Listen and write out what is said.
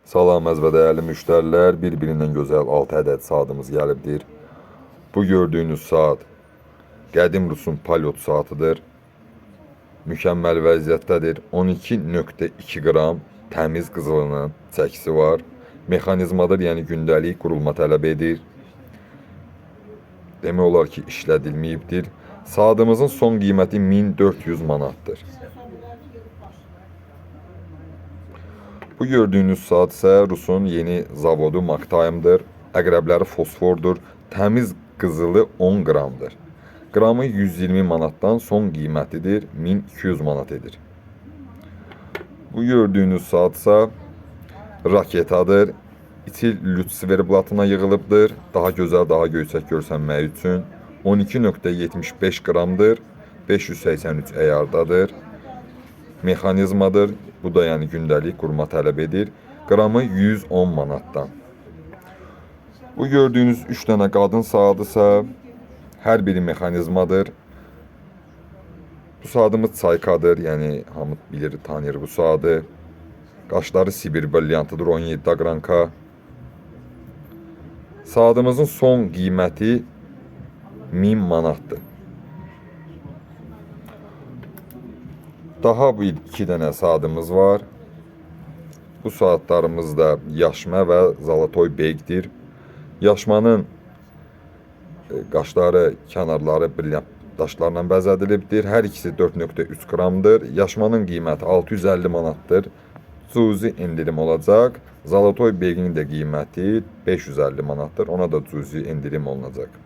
Salam əziz və dəyərli müştərilər, bir-birindən gözəl 6 ədəd saatımız gəlibdir. Bu gördüyünüz saat qədim Rusun palyot saatıdır. Mükəmməl vəziyyətdədir. 12,2 qram təmiz qızılının çəkisi var. Mexanizmadır, yəni gündəlik qurulma tələb edir. Demək olar ki, işlədilməyibdir. Saatımızın son qiyməti 1400 manatdır. Bu gördüyünüz saat ise Rusun yeni zavodu Maktime'dır. Əqrəbləri fosfordur. Təmiz qızılı 10 qramdır. Qramı 120 manatdan son qiymətidir. 1200 manat edir. Bu gördüyünüz saat ise raketadır. İçi lütsifer blatına yığılıbdır. Daha gözəl, daha göysək görsənmək üçün 12,75 qramdır. 583 əyardadır. Mexanizmadır. Bu da yəni gündəlik qurma tələb edir. Qramı 110 manatdan. Bu gördüyünüz 3 dənə qadın saatısa hər biri mexanizmadır. Bu saatımız çaykadır. Yəni hamı bilir, tanıyır bu saatı. Qaşları Sibir brilyantıdır, 17 aqranka. Saatımızın son qiyməti 1000 manatdır. Daha bir iki dənə saatımız var. Bu saatlarımız da yaşma və zalatoy beyqdir. Yaşmanın qaşları, kənarları brilyant daşlarla bəzədilibdir. Hər ikisi 4,3 qramdır. Yaşmanın qiyməti 650 manatdır. Cüzi indirim olacaq. Zalatoy beyqinin də qiyməti 550 manatdır. Ona da cüzi indirim olunacaq.